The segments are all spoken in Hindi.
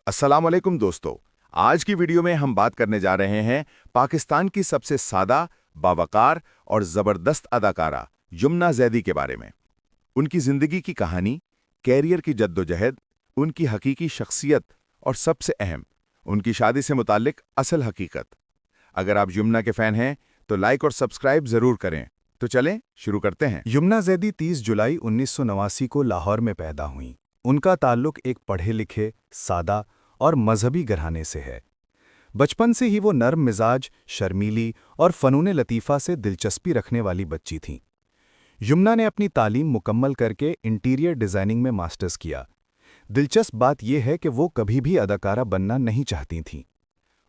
अस्सलाम वालेकुम दोस्तों। आज की वीडियो में हम बात करने जा रहे हैं पाकिस्तान की सबसे सादा, बावकार और जबरदस्त अदाकारा यमुना जैदी के बारे में। उनकी जिंदगी की कहानी, कैरियर की जद्दोजहद, उनकी हकीकी शख्सियत और सबसे अहम, उनकी शादी से मुताल्लिक असल हकीकत। अगर आप यमुना के फैन हैं तो लाइक और सब्सक्राइब जरूर करें। तो चलें शुरू करते हैं। यमुना जैदी 30 जुलाई 1989 को लाहौर में पैदा हुईं। उनका ताल्लुक एक पढ़े लिखे, सादा और मजहबी घराने से है। बचपन से ही वो नर्म मिजाज, शर्मीली और फनून लतीफ़ा से दिलचस्पी रखने वाली बच्ची थीं। यमुना ने अपनी तालीम मुकम्मल करके इंटीरियर डिज़ाइनिंग में मास्टर्स किया। दिलचस्प बात यह है कि वो कभी भी अदाकारा बनना नहीं चाहती थीं।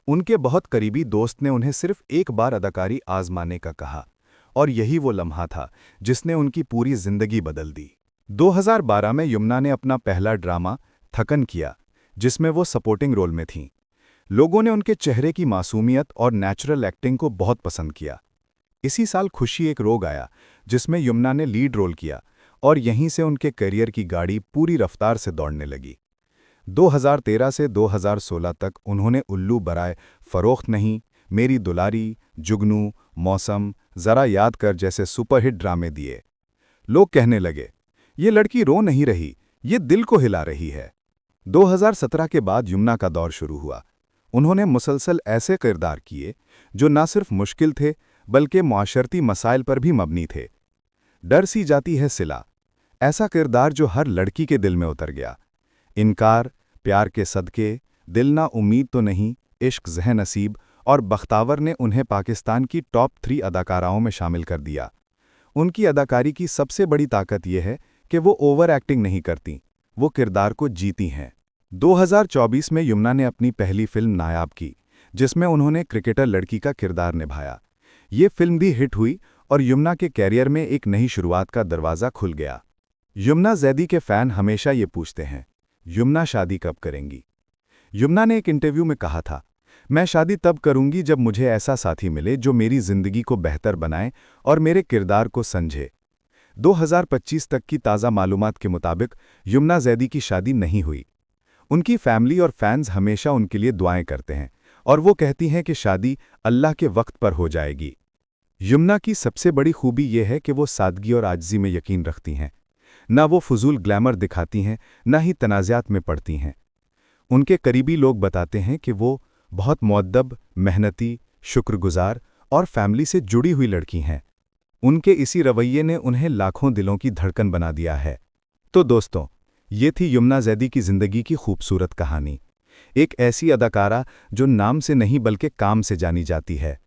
उनके बहुत करीबी दोस्त ने उन्हें सिर्फ एक बार अदाकारी आजमाने का कहा, और यही वो लम्हा था जिसने उनकी पूरी जिंदगी बदल दी। 2012 में यमुना ने अपना पहला ड्रामा थकन किया, जिसमें वो सपोर्टिंग रोल में थीं। लोगों ने उनके चेहरे की मासूमियत और नेचुरल एक्टिंग को बहुत पसंद किया। इसी साल खुशी एक रोग आया, जिसमें यमुना ने लीड रोल किया, और यहीं से उनके करियर की गाड़ी पूरी रफ्तार से दौड़ने लगी। 2013 से 2016 तक उन्होंने उल्लू बराए फरोख्त नहीं, मेरी दुलारी, जुगनू, मौसम, जरा याद कर जैसे सुपरहिट ड्रामे दिए। लोग कहने लगे, ये लड़की रो नहीं रही, ये दिल को हिला रही है। 2017 के बाद यमुना का दौर शुरू हुआ। उन्होंने मुसलसल ऐसे किरदार किए जो न सिर्फ मुश्किल थे बल्कि मुआशरती मसाइल पर भी मबनी थे। डर सी जाती है सिला, ऐसा किरदार जो हर लड़की के दिल में उतर गया। इनकार, प्यार के सदके, दिल ना उम्मीद तो नहीं, इश्क ज़ह नसीब और बख्तावर ने उन्हें पाकिस्तान की टॉप 3 अदाकाराओं में शामिल कर दिया। उनकी अदाकारी की सबसे बड़ी ताकत यह है कि वो ओवर एक्टिंग नहीं करती, वो किरदार को जीती हैं। 2024 में यमुना ने अपनी पहली फिल्म नायाब की, जिसमें उन्होंने क्रिकेटर लड़की का किरदार निभाया। ये फिल्म भी हिट हुई और यमुना के कैरियर में एक नई शुरुआत का दरवाज़ा खुल गया। यमुना जैदी के फ़ैन हमेशा ये पूछते हैं, यमुना शादी कब करेंगी? यमुना ने एक इंटरव्यू में कहा था, मैं शादी तब करूंगी जब मुझे ऐसा साथी मिले जो मेरी ज़िंदगी को बेहतर बनाए और मेरे किरदार को समझे। 2025 तक की ताज़ा मालूमात के मुताबिक यमुना जैदी की शादी नहीं हुई। उनकी फैमिली और फैंस हमेशा उनके लिए दुआएं करते हैं और वो कहती हैं कि शादी अल्लाह के वक्त पर हो जाएगी। यमुना की सबसे बड़ी खूबी यह है कि वो सादगी और आजिज़ी में यकीन रखती हैं। ना वो फजूल ग्लैमर दिखाती हैं, ना ही तनाज़ात में पड़ती हैं। उनके करीबी लोग बताते हैं कि वो बहुत मुअद्दब, मेहनती, शुक्रगुजार और फैमिली से जुड़ी हुई लड़की हैं। उनके इसी रवैये ने उन्हें लाखों दिलों की धड़कन बना दिया है। तो दोस्तों, ये थी यमुना जैदी की ज़िंदगी की खूबसूरत कहानी। एक ऐसी अदाकारा जो नाम से नहीं बल्कि काम से जानी जाती है।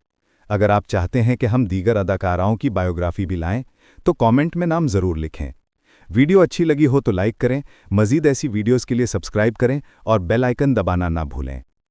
अगर आप चाहते हैं कि हम दीगर अदाकाराओं की बायोग्राफी भी लाएं, तो कमेंट में नाम ज़रूर लिखें। वीडियो अच्छी लगी हो तो लाइक करें, मज़ीद ऐसी वीडियोज़ के लिए सब्सक्राइब करें और बेल आइकन दबाना ना भूलें।